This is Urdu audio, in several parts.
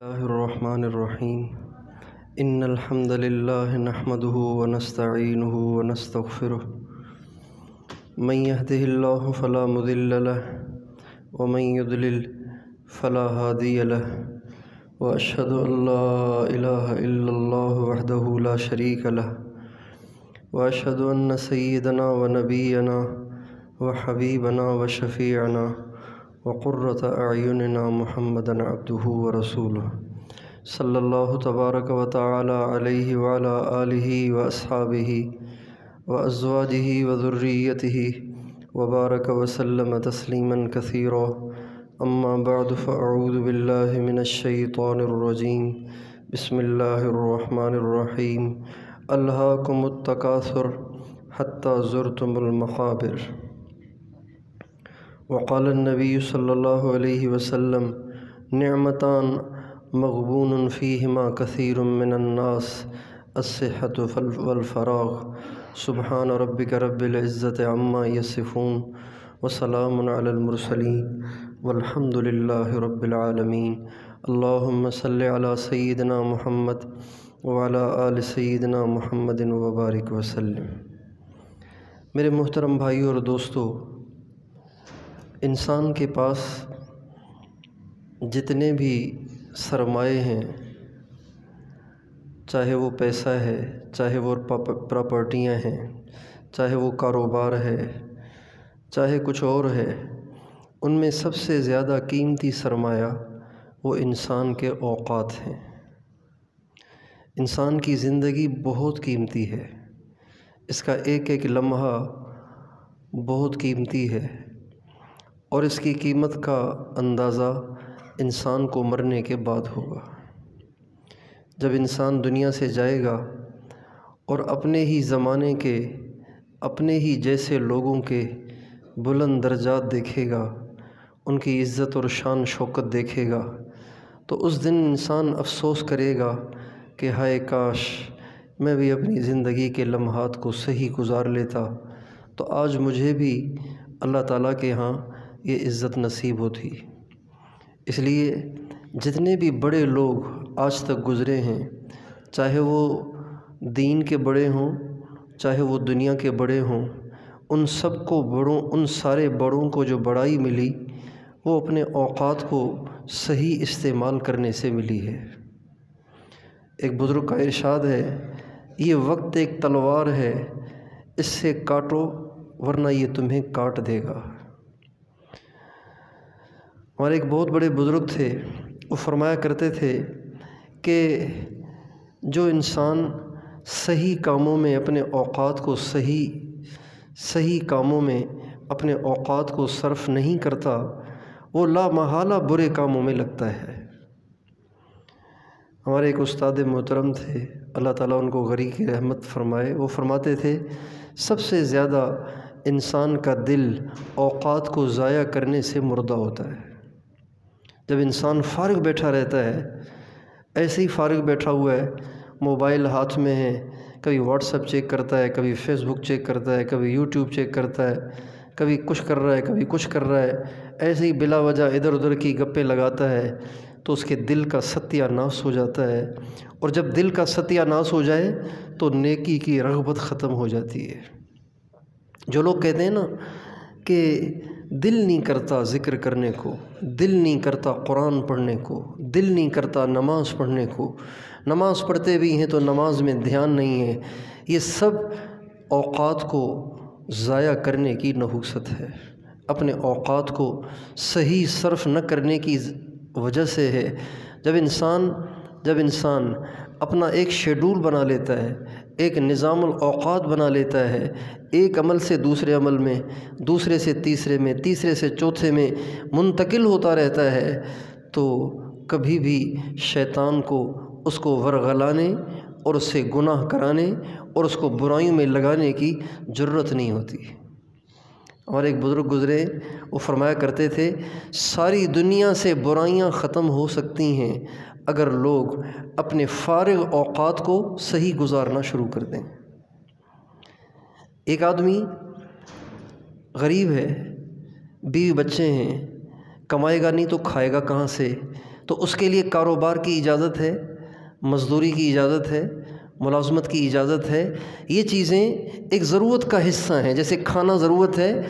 الله الرحمن الرحيم إن الحمد لله نحمده ونستعينه ونستغفره من يهده الله فلا مضل له ومن يضلل فلا هادي له وأشهد أن لا إله إلا الله وحده لا شريك له وأشهد أن سيدنا ونبينا وحبيبنا وشفيعنا وقرة أعيننا محمدًا عبده ورسوله صلى الله تبارك وتعالى عليه وعلى آله وأصحابه وأزواجه وذريته وبارك وسلم تسليمًا كثيرا. أما بعد فأعوذ بالله من الشيطان الرجيم. بسم الله الرحمن الرحيم. ألهاكم التكاثر حتى زرتم المقابر. وقال النبي صلى الله عليه وسلم: نعمتان مغبون فيهما كثير من الناس الصحة والفراغ. سبحان ربك رب العزة عما يصفون وسلام على المرسلين والحمد لله رب العالمين. اللهم صل على سيدنا محمد وعلى آل سيدنا محمد وبارک وسلم. میرے محترم بھائیو اور دوستو، انسان کے پاس جتنے بھی سرمایے ہیں، چاہے وہ پیسہ ہے، چاہے وہ پراپرٹیاں ہیں، چاہے وہ کاروبار ہے، چاہے کچھ اور ہے، ان میں سب سے زیادہ قیمتی سرمایہ وہ انسان کے اوقات ہیں. انسان کی زندگی بہت قیمتی ہے، اس کا ایک ایک لمحہ بہت قیمتی ہے، اور اس کی قیمت کا اندازہ انسان کو مرنے کے بعد ہوگا. جب انسان دنیا سے جائے گا اور اپنے ہی زمانے کے، اپنے ہی جیسے لوگوں کے بلند درجات دیکھے گا، ان کی عزت اور شان شوکت دیکھے گا، تو اس دن انسان افسوس کرے گا کہ ہائے کاش میں بھی اپنی زندگی کے لمحات کو صحیح گزار لیتا تو آج مجھے بھی اللہ تعالیٰ کے ہاں یہ عزت نصیب ہوتی. اس لیے جتنے بھی بڑے لوگ آج تک گزرے ہیں، چاہے وہ دین کے بڑے ہوں، چاہے وہ دنیا کے بڑے ہوں، ان سب کو ان سارے بڑوں کو جو بڑائی ملی وہ اپنے اوقات کو صحیح استعمال کرنے سے ملی ہے. ایک بزرگ کا ارشاد ہے: یہ وقت ایک تلوار ہے، اس سے کاٹو ورنہ یہ تمہیں کاٹ دے گا. ہمارے ایک بہت بڑے بزرگ تھے، وہ فرمایا کرتے تھے کہ جو انسان صحیح کاموں میں اپنے اوقات کو صحیح کاموں میں اپنے اوقات کو صرف نہیں کرتا، وہ لا محالہ برے کاموں میں لگتا ہے. ہمارے ایک استاد محترم تھے، اللہ تعالیٰ ان کو غری کی رحمت فرمائے، وہ فرماتے تھے سب سے زیادہ انسان کا دل اوقات کو ضائع کرنے سے مردہ ہوتا ہے. جب انسان فارغ بیٹھا رہتا ہے، ایسے ہی فارغ بیٹھا ہوا ہے، موبائل ہاتھ میں ہے، کبھی واٹس ایپ چیک کرتا ہے، کبھی فیس بک چیک کرتا ہے، کبھی یوٹیوب چیک کرتا ہے، کبھی کچھ کر رہا ہے، کبھی کچھ کر رہا ہے، ایسے ہی بلا وجہ ادھر ادھر کی گپیں لگاتا ہے، تو اس کے دل کا ستیہ ناش ہو جاتا ہے. اور جب دل کا ستیہ ناش ہو جائے تو نیکی کی رغبت ختم ہو جاتی ہے. جو لوگ کہتے ہیں نا کہ دل نہیں کرتا ذکر کرنے کو، دل نہیں کرتا قرآن پڑھنے کو، دل نہیں کرتا نماز پڑھنے کو، نماز پڑھتے بھی ہیں تو نماز میں دھیان نہیں ہے، یہ سب اوقات کو ضائع کرنے کی نحوست ہے، اپنے اوقات کو صحیح صرف نہ کرنے کی وجہ سے ہے. جب انسان اپنا ایک شیڈول بنا لیتا ہے، ایک نظام الاوقات بنا لیتا ہے، ایک عمل سے دوسرے عمل میں، دوسرے سے تیسرے میں، تیسرے سے چوتھے میں منتقل ہوتا رہتا ہے، تو کبھی بھی شیطان کو اس کو ورغلانے اور اس سے گناہ کرانے اور اس کو برائیوں میں لگانے کی جرت نہیں ہوتی. اور ایک بزرگ گزرے، وہ فرمایا کرتے تھے ساری دنیا سے برائیاں ختم ہو سکتی ہیں اگر لوگ اپنے فارغ اوقات کو صحیح گزارنا شروع کر دیں. ایک آدمی غریب ہے، بیوی بچے ہیں، کمائے گا نہیں تو کھائے گا کہاں سے؟ تو اس کے لیے کاروبار کی اجازت ہے، مزدوری کی اجازت ہے، ملازمت کی اجازت ہے۔ یہ چیزیں ایک ضرورت کا حصہ ہیں۔ جیسے کھانا ضرورت ہے،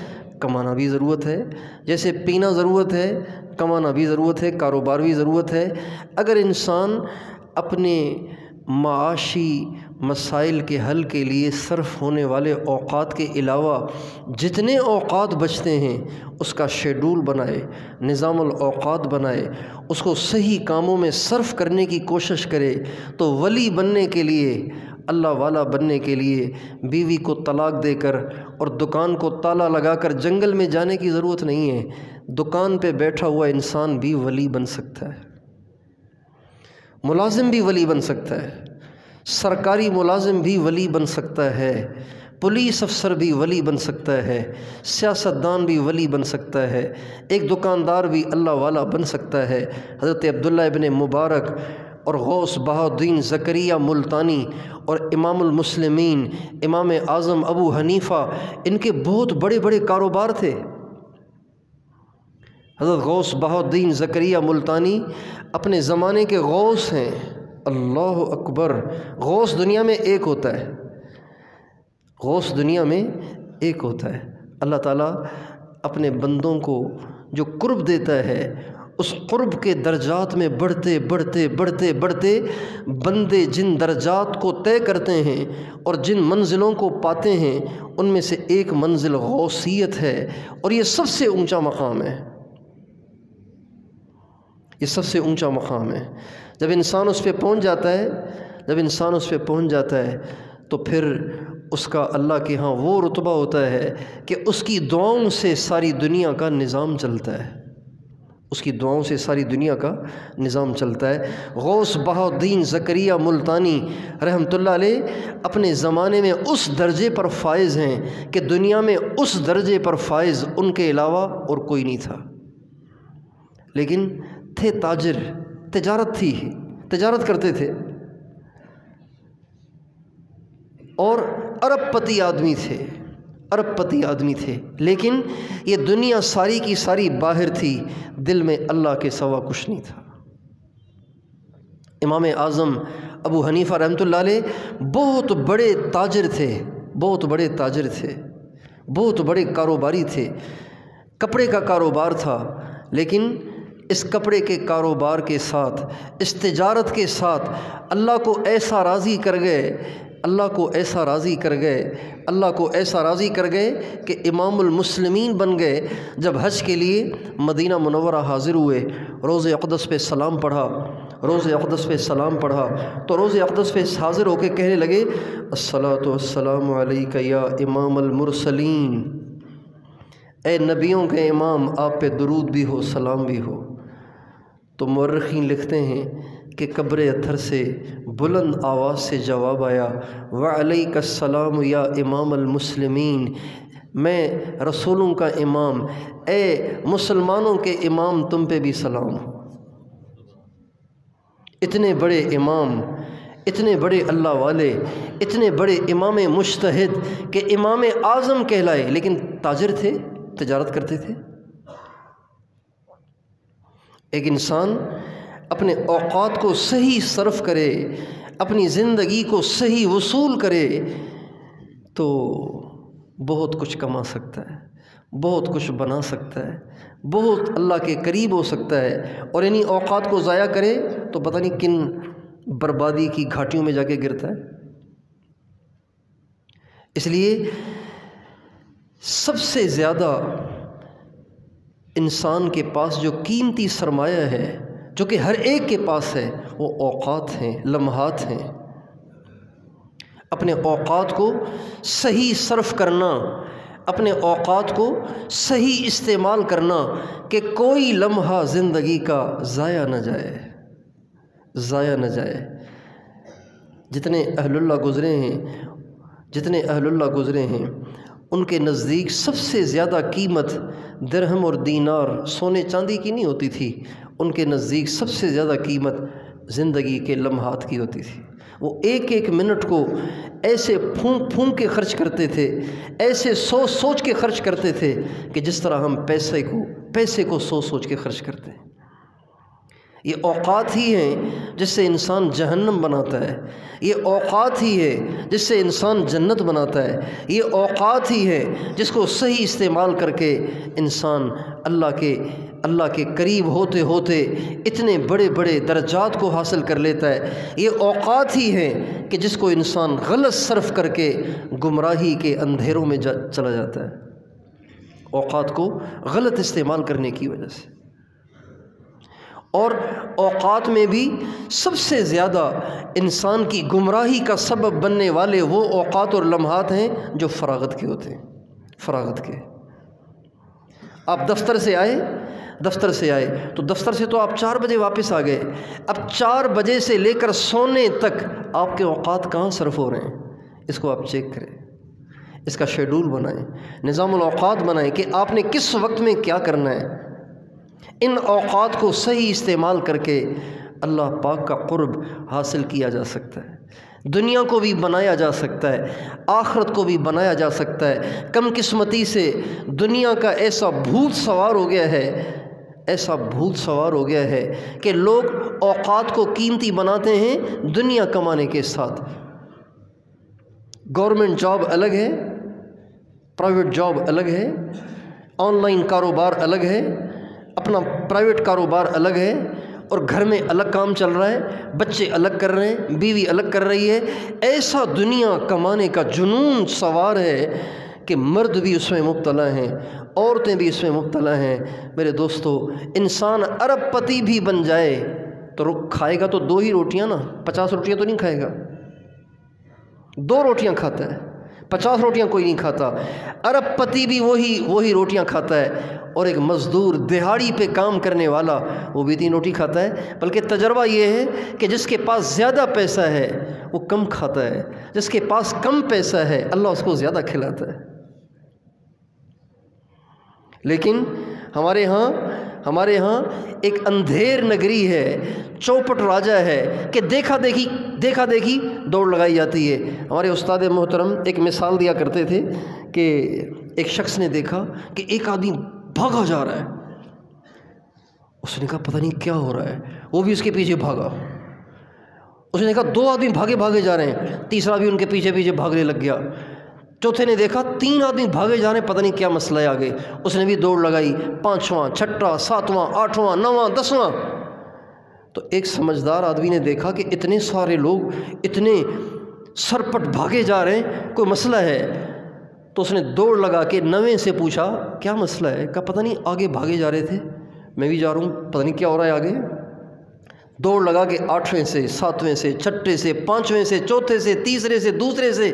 کمانا بھی ضرورت ہے، جیسے پینا ضرورت ہے، کمانا بھی ضرورت ہے، کاروبار بھی ضرورت ہے۔ اگر انسان اپنے معاشی مسائل کے حل کے لیے صرف ہونے والے اوقات کے علاوہ جتنے اوقات بچتے ہیں اس کا شیڈول بنائے، نظام الاوقات بنائے، اس کو صحیح کاموں میں صرف کرنے کی کوشش کرے، تو ولی بننے کے لیے، اللہ والا بننے کے لیے بیوی کو طلاق دے کر اور دکان کو تالا لگا کر جنگل میں جانے کی ضرورت نہیں ہے۔ دکان پہ بیٹھا ہوا انسان بھی ولی بن سکتا ہے، ملازم بھی ولی بن سکتا ہے، سرکاری ملازم بھی ولی بن سکتا ہے، پولیس افسر بھی ولی بن سکتا ہے، سیاستدان بھی ولی بن سکتا ہے، ایک دکاندار بھی اللہ والا بن سکتا ہے۔ حضرت عبداللہ ابن مبارک اور غوث بہاءالدین زکریہ ملتانی اور امام المسلمین امام اعظم ابو حنیفہ، ان کے بہت بڑے بڑے کاروبار تھے۔ حضرت غوث بہاءالدین زکریہ ملتانی اپنے زمانے کے غوث ہیں۔ اللہ اکبر! غوث دنیا میں ایک ہوتا ہے، غوث دنیا میں ایک ہوتا ہے۔ اللہ تعالیٰ اپنے بندوں کو جو قرب دیتا ہے، اس قرب کے درجات میں بڑھتے بڑھتے بڑھتے بڑھتے بندے جن درجات کو طے کرتے ہیں اور جن منزلوں کو پاتے ہیں، ان میں سے ایک منزل غوثیت ہے، اور یہ سب سے اونچا مقام ہے، یہ سب سے اونچا مقام ہے۔ جب انسان اس پہ پہنچ جاتا ہے تو پھر اس کا اللہ کے ہاں وہ رتبہ ہوتا ہے کہ اس کی دعاؤں سے ساری دنیا کا نظام چلتا ہے، اس کی دعاؤں سے ساری دنیا کا نظام چلتا ہے۔ غوث بہاءالدین زکریہ ملتانی رحمۃ اللہ علیہ اپنے زمانے میں اس درجے پر فائز ہیں کہ دنیا میں اس درجے پر فائز ان کے علاوہ اور کوئی نہیں تھا، لیکن تھے تاجر، تجارت کرتے تھے، اور ارب پتی آدمی تھے، لیکن یہ دنیا ساری کی ساری باہر تھی، دل میں اللہ کے سوا کچھ نہیں تھا۔ امام اعظم ابو حنیفہ رحمۃ اللہ علیہ بہت بڑے تاجر تھے، بہت بڑے کاروباری تھے، کپڑے کا کاروبار تھا، لیکن اس کپڑے کے کاروبار کے ساتھ، اس تجارت کے ساتھ اللہ کو ایسا راضی کر گئے کہ امام المسلمین بن گئے۔ جب حج کے لیے مدینہ منورہ حاضر ہوئے، روضہ اقدس پہ سلام پڑھا تو روضہ اقدس پہ حاضر ہو کے کہنے لگے، الصلاۃ والسلام علیک یا امام المرسلین، اے نبیوں کے امام، آپ پہ درود بھی ہو، سلام بھی ہو۔ تو مورخین لکھتے ہیں کہ قبر اطہر سے بلند آواز سے جواب آیا، وعلیک السلام یا امام المسلمین، میں رسولوں کا امام، اے مسلمانوں کے امام، تم پہ بھی سلام ہو۔ اتنے بڑے امام، اتنے بڑے اللہ والے، اتنے بڑے امام مجتہد کہ امام اعظم کہلائے، لیکن تاجر تھے، تجارت کرتے تھے۔ ایک انسان اپنے اوقات کو صحیح صرف کرے، اپنی زندگی کو صحیح وصول کرے، تو بہت کچھ کما سکتا ہے، بہت کچھ بنا سکتا ہے، بہت اللہ کے قریب ہو سکتا ہے، اور انہی اوقات کو ضائع کرے تو پتہ نہیں کن بربادی کی گھاٹیوں میں جا کے گرتا ہے۔ اس لیے سب سے زیادہ انسان کے پاس جو قیمتی سرمایہ ہے، جو کہ ہر ایک کے پاس ہے، وہ اوقات ہیں، لمحات ہیں۔ اپنے اوقات کو صحیح صرف کرنا، اپنے اوقات کو صحیح استعمال کرنا کہ کوئی لمحہ زندگی کا ضائع نہ جائے۔ جتنے اہل اللہ گزرے ہیں ان کے نزدیک سب سے زیادہ قیمت درہم اور دینار، سونے چاندی کی نہیں ہوتی تھی، ان کے نزدیک سب سے زیادہ قیمت زندگی کے لمحات کی ہوتی تھی۔ وہ ایک ایک منٹ کو ایسے پھونک کے خرچ کرتے تھے، ایسے سوچ کے خرچ کرتے تھے کہ جس طرح ہم پیسے کو سوچ کے خرچ کرتے ہیں۔ یہ اوقات ہی ہیں جس سے انسان جہنم بناتا ہے، یہ اوقات ہی ہے جس سے انسان جنت بناتا ہے، یہ اوقات ہی ہے جس کو صحیح استعمال کر کے انسان اللہ کے قریب ہوتے ہوتے اتنے بڑے بڑے درجات کو حاصل کر لیتا ہے۔ یہ اوقات ہی ہیں کہ جس کو انسان غلط صرف کر کے گمراہی کے اندھیروں میں چلا جاتا ہے، اوقات کو غلط استعمال کرنے کی وجہ سے۔ اور اوقات میں بھی سب سے زیادہ انسان کی گمراہی کا سبب بننے والے وہ اوقات اور لمحات ہیں جو فراغت کے ہوتے ہیں، فراغت کے۔ آپ دفتر سے آئے تو دفتر سے تو آپ 4 بجے واپس آ گئے، اب 4 بجے سے لے کر سونے تک آپ کے اوقات کہاں صرف ہو رہے ہیں؟ اس کو آپ چیک کریں، اس کا شیڈول بنائیں، نظام الاوقات بنائیں کہ آپ نے کس وقت میں کیا کرنا ہے۔ ان اوقات کو صحیح استعمال کر کے اللہ پاک کا قرب حاصل کیا جا سکتا ہے، دنیا کو بھی بنایا جا سکتا ہے، آخرت کو بھی بنایا جا سکتا ہے۔ کم قسمتی سے دنیا کا ایسا بھوت سوار ہو گیا ہے کہ لوگ اوقات کو قیمتی بناتے ہیں دنیا کمانے کے ساتھ۔ گورنمنٹ جاب الگ ہے، پرائیویٹ جاب الگ ہے، آن لائن کاروبار الگ ہے، اپنا پرائیویٹ کاروبار الگ ہے، اور گھر میں الگ کام چل رہا ہے، بچے الگ کر رہے ہیں، بیوی الگ کر رہی ہے۔ ایسا دنیا کمانے کا جنون سوار ہے کہ مرد بھی اس میں مبتلا ہیں، عورتیں بھی اس میں مبتلا ہیں۔ میرے دوستو، انسان ارب پتی بھی بن جائے تو کھائے گا تو 2 ہی روٹیاں نا، 50 روٹیاں تو نہیں کھائے گا، 2 روٹیاں کھاتا ہے، 50 روٹیاں کوئی نہیں کھاتا۔ ارب پتی بھی وہی روٹیاں کھاتا ہے، اور ایک مزدور دہاڑی پہ کام کرنے والا وہ بھی 3 روٹی کھاتا ہے۔ بلکہ تجربہ یہ ہے کہ جس کے پاس زیادہ پیسہ ہے وہ کم کھاتا ہے، جس کے پاس کم پیسہ ہے اللہ اس کو زیادہ کھلاتا ہے۔ لیکن ہمارے ہاں ایک اندھیر نگری ہے، چوپٹ راجہ ہے کہ دیکھا دیکھی دوڑ لگائی جاتی ہے۔ ہمارے استاد محترم ایک مثال دیا کرتے تھے کہ ایک شخص نے دیکھا کہ ایک آدمی بھاگا جا رہا ہے، اس نے کہا پتہ نہیں کیا ہو رہا ہے، وہ بھی اس کے پیچھے بھاگا۔ اس نے کہا 2 آدمی بھاگے جا رہے ہیں، تیسرا بھی ان کے پیچھے بھاگنے لگ گیا۔ چوتھے نے دیکھا 3 آدمی بھاگے جا رہے ہیں، پتہ نہیں کیا مسئلہ ہے آگے، اس نے بھی دوڑ لگائی، 5واں، 6واں، 7واں، 8واں، 9واں، 10واں۔ تو ایک سمجھدار آدمی نے دیکھا کہ اتنے سارے لوگ اتنے سرپٹ بھاگے جا رہے ہیں، کوئی مسئلہ ہے۔ تو اس نے دوڑ لگا کے 9ویں سے پوچھا کیا مسئلہ ہے؟ کہا پتہ نہیں آگے بھاگے جا رہے تھے، میں بھی جا رہا ہوں، پتہ نہیں کیا ہو رہا ہے آگے۔ دوڑ لگا کے 8ویں سے، 7ویں سے، 6ٹھے سے، 5ویں سے، چوتھے سے، تیسرے سے، دوسرے سے،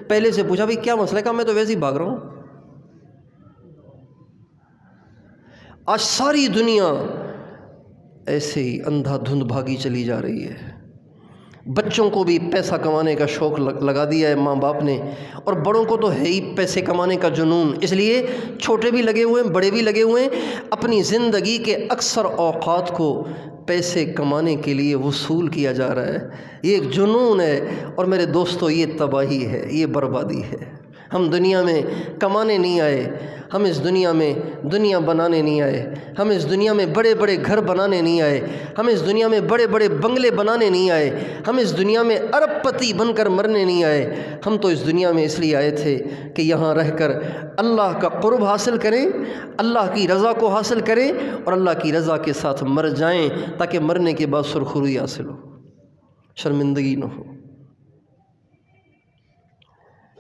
پہلے سے پوچھا بھئی کیا مسئلہ ہے؟ کہا میں تو ویسے ہی بھاگ رہا ہوں۔ آج ساری دنیا ایسے ہی اندھا دھند بھاگی چلی جا رہی ہے۔ بچوں کو بھی پیسہ کمانے کا شوق لگا دیا ہے ماں باپ نے، اور بڑوں کو تو ہے ہی پیسے کمانے کا جنون، اس لیے چھوٹے بھی لگے ہوئے ہیں، بڑے بھی لگے ہوئے ہیں، اپنی زندگی کے اکثر اوقات کو پیسے کمانے کے لیے وصول کیا جا رہا ہے۔ یہ ایک جنون ہے، اور میرے دوستو یہ تباہی ہے، یہ بربادی ہے۔ ہم دنیا میں کمانے نہیں آئے، ہم اس دنیا میں دنیا بنانے نہیں آئے، ہم اس دنیا میں بڑے بڑے گھر بنانے نہیں آئے، ہم اس دنیا میں بڑے بڑے بنگلے بنانے نہیں آئے، ہم اس دنیا میں ارب پتی بن کر مرنے نہیں آئے۔ ہم تو اس دنیا میں اس لیے آئے تھے کہ یہاں رہ کر اللہ کا قرب حاصل کریں، اللہ کی رضا کو حاصل کریں، اور اللہ کی رضا کے ساتھ مر جائیں، تاکہ مرنے کے بعد سرخروئی حاصل ہو، شرمندگی نہ ہو۔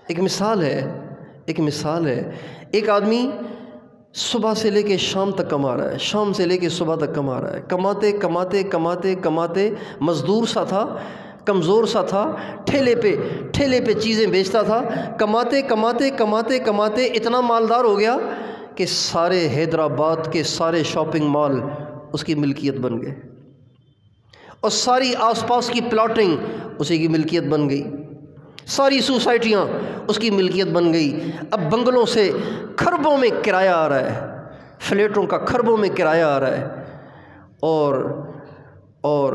ایک مثال ہے، ایک آدمی صبح سے لے کے شام تک کما رہا ہے، شام سے لے کے صبح تک کما رہا ہے، کماتے مزدور سا تھا، کمزور سا تھا، ٹھیلے پہ چیزیں بیچتا تھا، کماتے اتنا مالدار ہو گیا کہ سارے حیدرآباد کے سارے شاپنگ مال اس کی ملکیت بن گئے، اور ساری آس پاس کی پلاٹنگ اسی کی ملکیت بن گئی، ساری سوسائٹیاں اس کی ملکیت بن گئی۔ اب بنگلوں سے کھربوں میں کرایہ آ رہا ہے، فلیٹوں کا کھربوں میں کرایہ آ رہا ہے، اور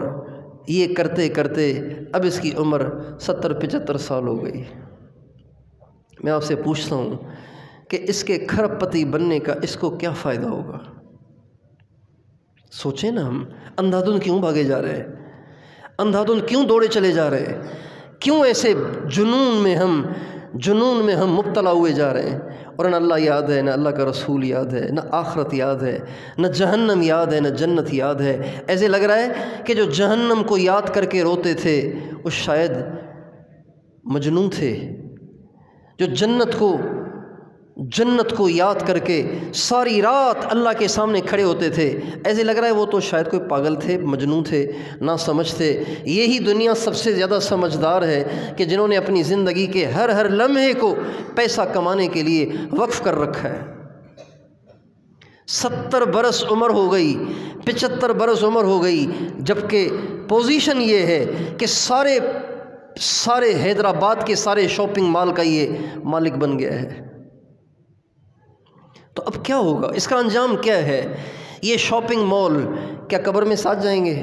یہ کرتے اب اس کی عمر 70-75 سال ہو گئی۔ میں آپ سے پوچھتا ہوں کہ اس کے کھرب پتی بننے کا اس کو کیا فائدہ ہوگا؟ سوچیں نا، ہم اندھا دھند کیوں بھاگے جا رہے ہیں؟ اندھا دھند کیوں دوڑے چلے جا رہے ہیں؟ کیوں ایسے جنون میں ہم مبتلا ہوئے جا رہے ہیں؟ اور نہ اللہ یاد ہے، نہ اللہ کا رسول یاد ہے، نہ آخرت یاد ہے، نہ جہنم یاد ہے، نہ جنت یاد ہے۔ ایسے لگ رہا ہے کہ جو جہنم کو یاد کر کے روتے تھے وہ شاید مجنون تھے، جو جنت کو یاد کر کے ساری رات اللہ کے سامنے کھڑے ہوتے تھے، ایسے لگ رہا ہے وہ تو شاید کوئی پاگل تھے، مجنون تھے، نہ سمجھ تھے۔ یہی دنیا سب سے زیادہ سمجھدار ہے کہ جنہوں نے اپنی زندگی کے ہر لمحے کو پیسہ کمانے کے لیے وقف کر رکھا ہے۔ 70 برس عمر ہو گئی، 75 برس عمر ہو گئی، جبکہ پوزیشن یہ ہے کہ سارے حیدرآباد کے سارے شاپنگ مال کا یہ مالک بن گیا ہے۔ تو اب کیا ہوگا؟ اس کا انجام کیا ہے؟ یہ شاپنگ مال کیا قبر میں ساتھ جائیں گے؟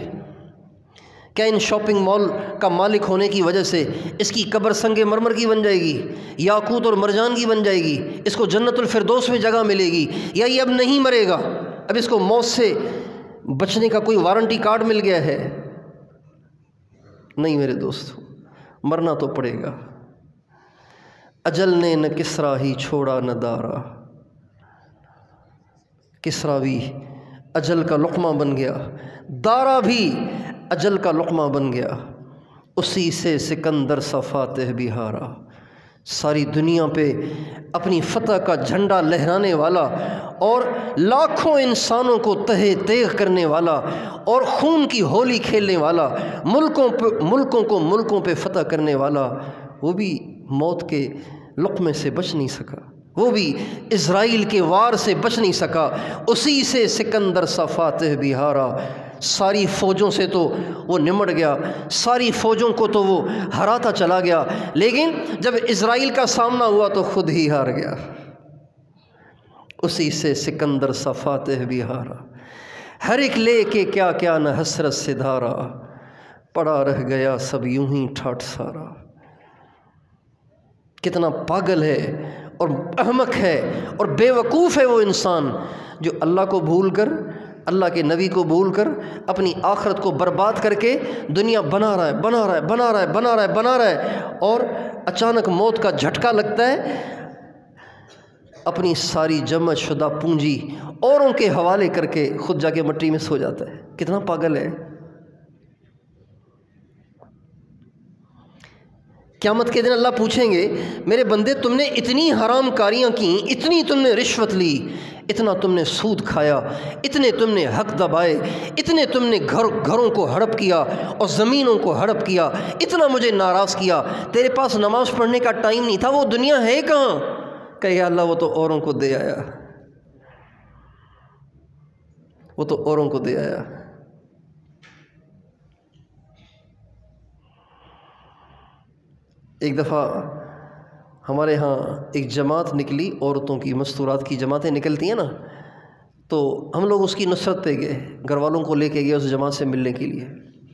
کیا ان شاپنگ مال کا مالک ہونے کی وجہ سے اس کی قبر سنگ مرمر کی بن جائے گی، یاقوت اور مرجان کی بن جائے گی، اس کو جنت الفردوس میں جگہ ملے گی؟ یا یہ اب نہیں مرے گا، اب اس کو موت سے بچنے کا کوئی وارنٹی کارڈ مل گیا ہے؟ نہیں میرے دوستو، مرنا تو پڑے گا۔ اجل نے نہ کسرا ہی چھوڑا نہ دارا، کسرا بھی اجل کا لقمہ بن گیا، دارا بھی اجل کا لقمہ بن گیا، اسی سے سکندر سا فاتح بھی ہارا۔ ساری دنیا پہ اپنی فتح کا جھنڈا لہرانے والا اور لاکھوں انسانوں کو تہہ تیغ کرنے والا اور خون کی ہولی کھیلنے والا، ملکوں پہ فتح کرنے والا، وہ بھی موت کے لقمے سے بچ نہیں سکا، وہ بھی اسرائیل کے وار سے بچ نہیں سکا، اسی سے سکندر سا فاتح بھی ہارا۔ ساری فوجوں سے تو وہ نمٹ گیا، ساری فوجوں کو تو وہ ہراتا چلا گیا، لیکن جب اسرائیل کا سامنا ہوا تو خود ہی ہار گیا۔ اسی سے سکندر سا فاتح بھی ہارا، ہر ایک لے کے کیا کیا نہ حسرت سے دھارا، پڑا رہ گیا سب یوں ہی ٹھاٹھ سارا۔ کتنا پاگل ہے اور احمق ہے اور بے وقوف ہے وہ انسان جو اللہ کو بھول کر، اللہ کے نبی کو بھول کر، اپنی آخرت کو برباد کر کے دنیا بنا رہا ہے اور اچانک موت کا جھٹکا لگتا ہے، اپنی ساری جمع شدہ پونجی اوروں کے حوالے کر کے خود جا کے مٹی میں سو جاتا ہے۔ کتنا پاگل ہے۔ قیامت کے دن اللہ پوچھیں گے، میرے بندے تم نے اتنی حرام کاریاں کیں، اتنی تم نے رشوت لی، اتنا تم نے سود کھایا، اتنے تم نے حق دبائے، اتنے تم نے گھروں کو ہڑپ کیا اور زمینوں کو ہڑپ کیا، اتنا مجھے ناراض کیا، تیرے پاس نماز پڑھنے کا ٹائم نہیں تھا، وہ دنیا ہے کہاں؟ کہ یا اللہ وہ تو اوروں کو دے آیا، وہ تو اوروں کو دے آیا۔ ایک دفعہ ہمارے ہاں ایک جماعت نکلی، عورتوں کی مستورات کی جماعتیں نکلتی ہیں نا، تو ہم لوگ اس کی نصرت پہ گئے، گھر والوں کو لے کے گئے اس جماعت سے ملنے کے لیے۔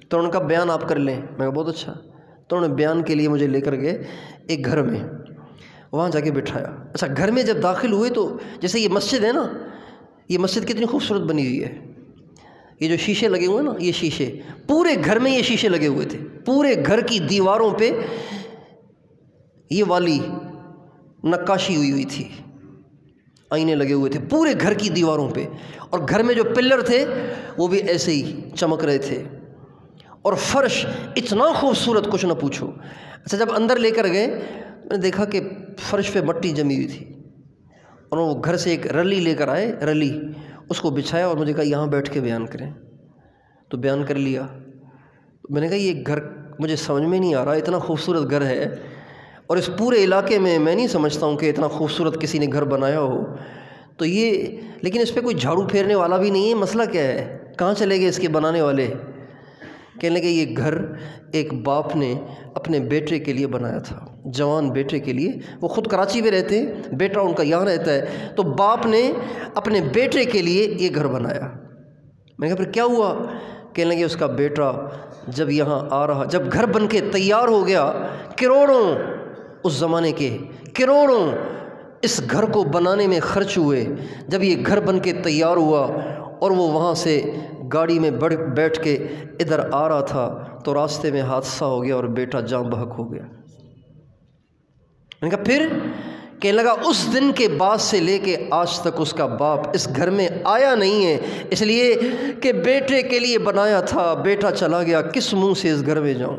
تو ان کا بیان آپ کر لیں، میں کہا بہت اچھا۔ تو انہوں نے بیان کے لیے مجھے لے کر گئے ایک گھر میں، وہاں جا کے بٹھایا۔ اچھا گھر میں جب داخل ہوئے تو جیسے یہ مسجد ہے نا، یہ مسجد کتنی خوبصورت بنی ہوئی ہے، یہ جو شیشے لگے ہوئے ہیں نا، یہ شیشے پورے گھر میں، یہ شیشے لگے ہوئے تھے پورے گھر کی دیواروں پہ، یہ والی نقاشی ہوئی تھی، آئینے لگے ہوئے تھے پورے گھر کی دیواروں پہ، اور گھر میں جو پلر تھے وہ بھی ایسے ہی چمک رہے تھے، اور فرش اتنا خوبصورت کچھ نہ پوچھو۔ اچھا جب اندر لے کر گئے میں نے دیکھا کہ فرش پہ مٹی جمی ہوئی تھی، اور وہ گھر سے ایک رلی لے کر آئے، رلی اس کو بچھایا اور مجھے کہا یہاں بیٹھ کے بیان کریں۔ تو بیان کر لیا۔ میں نے کہا یہ گھر مجھے سمجھ میں نہیں آ رہا، اتنا خوبصورت گھر ہے اور اس پورے علاقے میں نہیں سمجھتا ہوں کہ اتنا خوبصورت کسی نے گھر بنایا ہو، تو یہ لیکن اس پہ کوئی جھاڑو پھیرنے والا بھی نہیں ہے، مسئلہ کیا ہے؟ کہاں چلے گئے اس کے بنانے والے؟ کہنے لگے یہ گھر ایک باپ نے اپنے بیٹے کے لیے بنایا تھا، جوان بیٹے کے لیے، وہ خود کراچی میں رہتے ہیں، بیٹا ان کا یہاں رہتا ہے، تو باپ نے اپنے بیٹے کے لیے یہ گھر بنایا۔ میں نے کہا پھر کیا ہوا؟ کہنے لگے اس کا بیٹا جب یہاں آ رہا، جب گھر بن کے تیار ہو گیا، کروڑوں اس زمانے کے کروڑوں اس گھر کو بنانے میں خرچ ہوئے، جب یہ گھر بن کے تیار ہوا اور وہ وہاں سے گاڑی میں بیٹھ کے ادھر آ رہا تھا تو راستے میں حادثہ ہو گیا اور بیٹا جاں بحق ہو گیا۔ میں نے کہا پھر؟ کہنے لگا اس دن کے بعد سے لے کے آج تک اس کا باپ اس گھر میں آیا نہیں ہے، اس لیے کہ بیٹے کے لیے بنایا تھا، بیٹا چلا گیا، کس منہ سے اس گھر میں جاؤں،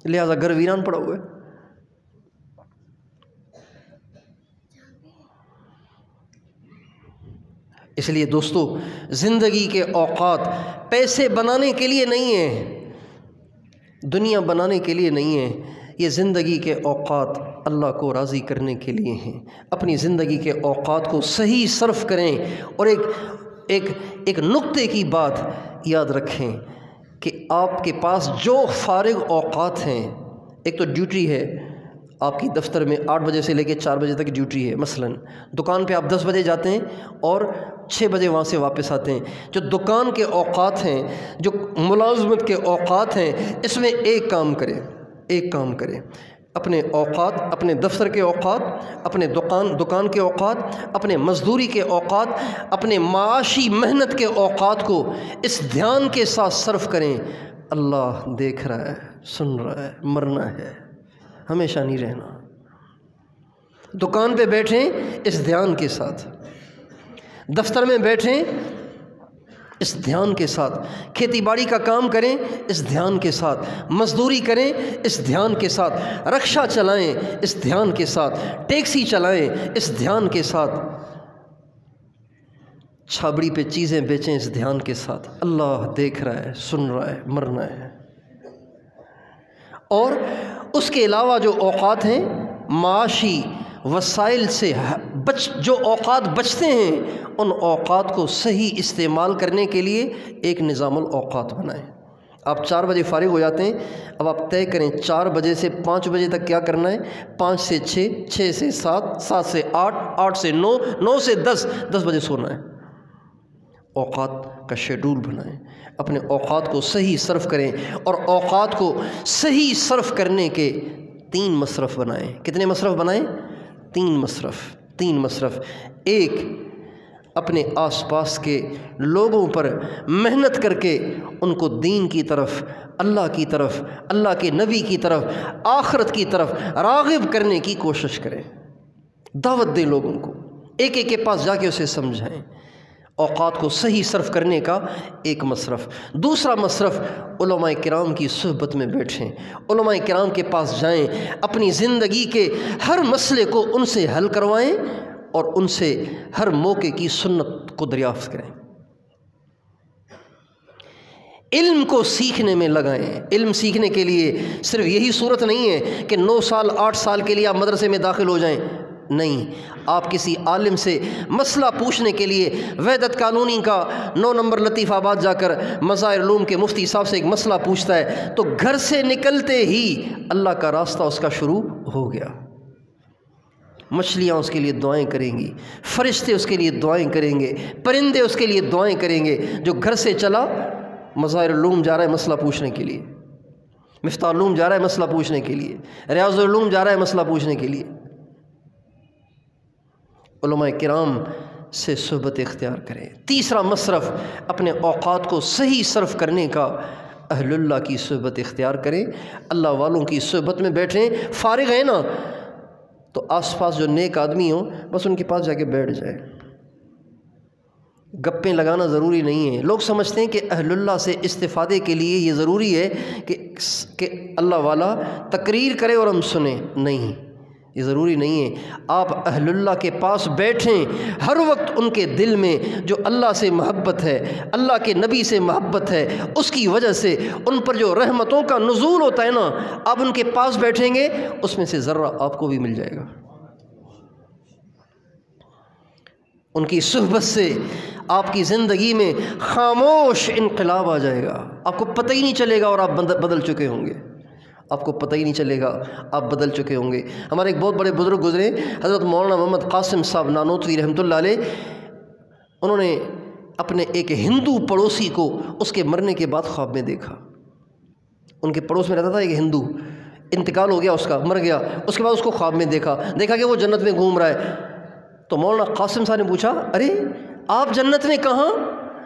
لہٰذا گھر ویران پڑا ہوا ہے۔ اس لیے دوستو، زندگی کے اوقات پیسے بنانے کے لیے نہیں ہیں، دنیا بنانے کے لیے نہیں ہیں، یہ زندگی کے اوقات اللہ کو راضی کرنے کے لیے ہیں۔ اپنی زندگی کے اوقات کو صحیح صرف کریں، اور ایک نقطے کی بات یاد رکھیں کہ آپ کے پاس جو فارغ اوقات ہیں، ایک تو ڈیوٹی ہے، آپ کی دفتر میں 8 بجے سے لے کے 4 بجے تک ڈیوٹی ہے، مثلا دکان پہ آپ 10 بجے جاتے ہیں اور 6 بجے وہاں سے واپس آتے ہیں۔ جو دکان کے اوقات ہیں، جو ملازمت کے اوقات ہیں، اس میں ایک کام کریں، اپنے اوقات، اپنے دفتر کے اوقات، اپنے دکان کے اوقات، اپنے مزدوری کے اوقات، اپنے معاشی محنت کے اوقات کو اس دھیان کے ساتھ صرف کریں، اللہ دیکھ رہا ہے، سن رہا ہے، مرنا ہے، ہمیشہ نہیں رہنا۔ دکان پہ بیٹھیں اس دھیان کے ساتھ، دفتر میں بیٹھیں اس دھیان کے ساتھ، کھیتی باڑی کا کام کریں اس دھیان کے ساتھ، مزدوری کریں اس دھیان کے ساتھ، رکشہ چلائیں اس دھیان کے ساتھ، ٹیکسی چلائیں اس دھیان کے ساتھ، چھابڑی پہ چیزیں بیچیں اس دھیان کے ساتھ، اللہ دیکھ رہا ہے، سن رہا ہے، مرنا ہے۔ اور اس کے علاوہ جو اوقات ہیں، معاشی وسائل سے جو اوقات بچتے ہیں، ان اوقات کو صحیح استعمال کرنے کے لیے ایک نظام الاوقات بنائیں۔ آپ 4 بجے فارغ ہو جاتے ہیں، اب آپ طے کریں 4 بجے سے 5 بجے تک کیا کرنا ہے، 5 سے 6، 6 سے 7، 7 سے 8، 8 سے 9، 9 سے 10، 10 بجے سونا ہے۔ اوقات کا شیڈول بنائیں، اپنے اوقات کو صحیح صرف کریں، اور اوقات کو صحیح صرف کرنے کے 3 مصرف بنائیں۔ کتنے مصرف بنائیں؟ 3 مصرف۔ ایک، اپنے آس پاس کے لوگوں پر محنت کر کے ان کو دین کی طرف، اللہ کی طرف، اللہ کے نبی کی طرف، آخرت کی طرف راغب کرنے کی کوشش کریں، دعوت دیں لوگوں کو، ایک ایک کے پاس جا کے اسے سمجھائیں۔ اوقات کو صحیح صرف کرنے کا ایک مصرف۔ دوسرا مصرف، علماء کرام کی صحبت میں بیٹھیں، علماء کرام کے پاس جائیں، اپنی زندگی کے ہر مسئلے کو ان سے حل کروائیں اور ان سے ہر موقع کی سنت کو دریافت کریں۔ علم کو سیکھنے میں لگائیں۔ علم سیکھنے کے لیے صرف یہی صورت نہیں ہے کہ 9 سال 8 سال کے لیے آپ مدرسے میں داخل ہو جائیں، نہیں، آپ کسی عالم سے مسئلہ پوچھنے کے لیے وحدت قانونی کا 9 نمبر لطیف آباد جا کر مظاہر علوم کے مفتی صاحب سے ایک مسئلہ پوچھتا ہے تو گھر سے نکلتے ہی اللہ کا راستہ اس کا شروع ہو گیا۔ مچھلیاں اس کے لیے دعائیں کریں گی، فرشتے اس کے لیے دعائیں کریں گے، پرندے اس کے لیے دعائیں کریں گے۔ جو گھر سے چلا مظاہر علوم جا رہا ہے مسئلہ پوچھنے کے لیے، مفتاح علوم جا رہا ہے مسئلہ پوچھنے کے لیے، ریاض العلوم جا رہا ہے مسئلہ پوچھنے کے لیے۔ علماء کرام سے صحبت اختیار کریں۔ تیسرا مصرف، اپنے اوقات کو صحیح صرف کرنے کا اہل اللہ کی صحبت اختیار کریں، اللہ والوں کی صحبت میں بیٹھیں۔ فارغ ہیں نا تو آس پاس جو نیک آدمی ہوں بس ان کے پاس جا کے بیٹھ جائیں۔ گپیں لگانا ضروری نہیں ہے۔ لوگ سمجھتے ہیں کہ اہل اللہ سے استفادے کے لیے یہ ضروری ہے کہ اللہ والا تقریر کرے اور ہم سنیں، نہیں، یہ ضروری نہیں ہے۔ آپ اہل اللہ کے پاس بیٹھیں، ہر وقت ان کے دل میں جو اللہ سے محبت ہے، اللہ کے نبی سے محبت ہے، اس کی وجہ سے ان پر جو رحمتوں کا نزول ہوتا ہے نا، آپ ان کے پاس بیٹھیں گے اس میں سے ذرہ آپ کو بھی مل جائے گا۔ ان کی صحبت سے آپ کی زندگی میں خاموش انقلاب آ جائے گا، آپ کو پتہ ہی نہیں چلے گا اور آپ بدل چکے ہوں گے، آپ کو پتہ ہی نہیں چلے گا آپ بدل چکے ہوں گے۔ ہمارے ایک بہت بڑے بزرگ گزرے، حضرت مولانا محمد قاسم صاحب نانوتوی رحمۃ اللہ علیہ، انہوں نے اپنے ایک ہندو پڑوسی کو اس کے مرنے کے بعد خواب میں دیکھا۔ ان کے پڑوس میں رہتا تھا ایک ہندو، انتقال ہو گیا اس کا، مر گیا، اس کے بعد اس کو خواب میں دیکھا کہ وہ جنت میں گھوم رہا ہے۔ تو مولانا قاسم صاحب نے پوچھا، ارے آپ جنت میں کہاں؟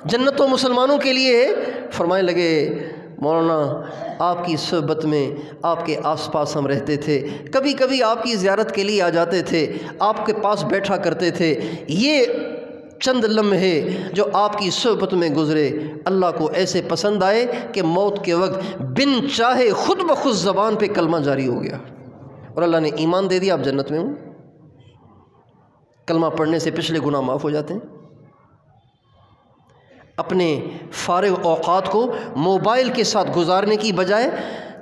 جنت تو مسلمانوں کے لیے ہے۔ فرمانے لگے مولانا آپ کی صحبت میں آپ کے آس پاس ہم رہتے تھے، کبھی کبھی آپ کی زیارت کے لیے آ جاتے تھے، آپ کے پاس بیٹھا کرتے تھے، یہ چند لمحے جو آپ کی صحبت میں گزرے اللہ کو ایسے پسند آئے کہ موت کے وقت بن چاہے خود بخود زبان پہ کلمہ جاری ہو گیا اور اللہ نے ایمان دے دیا، آپ جنت میں ہوں۔ کلمہ پڑھنے سے پچھلے گناہ معاف ہو جاتے ہیں۔ اپنے فارغ اوقات کو موبائل کے ساتھ گزارنے کی بجائے،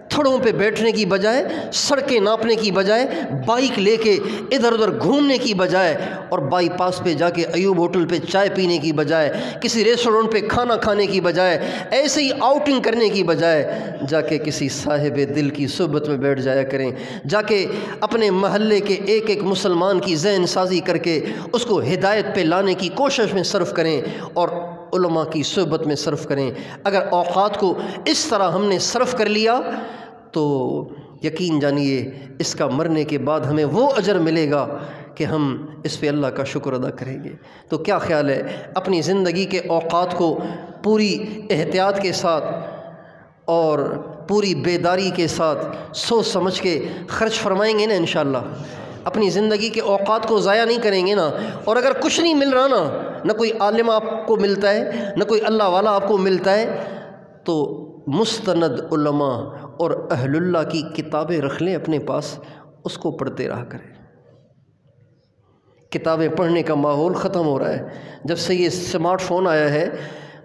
تھڑوں پہ بیٹھنے کی بجائے، سڑکیں ناپنے کی بجائے، بائک لے کے ادھر ادھر گھومنے کی بجائے اور بائی پاس پہ جا کے ایوب ہوٹل پہ چائے پینے کی بجائے، کسی ریسٹورنٹ پہ کھانا کھانے کی بجائے، ایسے ہی آؤٹنگ کرنے کی بجائے جا کے کسی صاحب دل کی صحبت میں بیٹھ جایا کریں، جا کے اپنے محلے کے ایک ایک مسلمان کی ذہن سازی کر کے اس کو ہدایت پہ لانے کی کوشش میں صرف کریں اور علماء کی صحبت میں صرف کریں۔ اگر اوقات کو اس طرح ہم نے صرف کر لیا تو یقین جانیے اس کا مرنے کے بعد ہمیں وہ اجر ملے گا کہ ہم اس پہ اللہ کا شکر ادا کریں گے۔ تو کیا خیال ہے اپنی زندگی کے اوقات کو پوری احتیاط کے ساتھ اور پوری بیداری کے ساتھ سوچ سمجھ کے خرچ فرمائیں گے نا انشاءاللہ؟ اپنی زندگی کے اوقات کو ضائع نہیں کریں گے نا؟ اور اگر کچھ نہیں مل رہا نا، نہ کوئی عالم آپ کو ملتا ہے، نہ کوئی اللہ والا آپ کو ملتا ہے، تو مستند علماء اور اہل اللہ کی کتابیں رکھ لیں اپنے پاس، اس کو پڑھتے رہا کریں۔ کتابیں پڑھنے کا ماحول ختم ہو رہا ہے۔ جب سے یہ اسمارٹ فون آیا ہے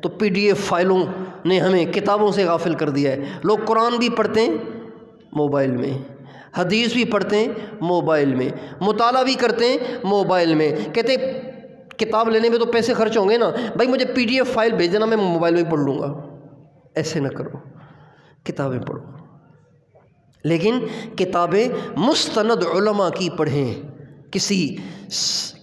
تو PDF فائلوں نے ہمیں کتابوں سے غافل کر دیا ہے۔ لوگ قرآن بھی پڑھتے ہیں موبائل میں، حدیث بھی پڑھتے ہیں موبائل میں، مطالعہ بھی کرتے ہیں موبائل میں، کہتے ہیں کتاب لینے میں تو پیسے خرچ ہوں گے نا، بھائی مجھے PDF فائل بھیج دینا، میں موبائل میں پڑھ لوں گا۔ ایسے نہ کرو، کتابیں پڑھو، لیکن کتابیں مستند علماء کی پڑھیں۔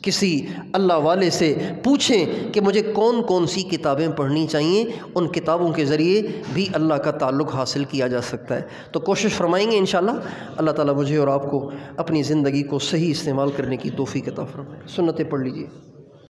کسی اللہ والے سے پوچھیں کہ مجھے کون کون سی کتابیں پڑھنی چاہیے، ان کتابوں کے ذریعے بھی اللہ کا تعلق حاصل کیا جا سکتا ہے۔ تو کوشش فرمائیں گے انشاءاللہ، اللہ تعالیٰ مجھے اور آپ کو اپنی زندگی کو صحیح استعمال کرنے کی توفیق عطا فرمائے۔ سنتیں پڑھ لیجیے۔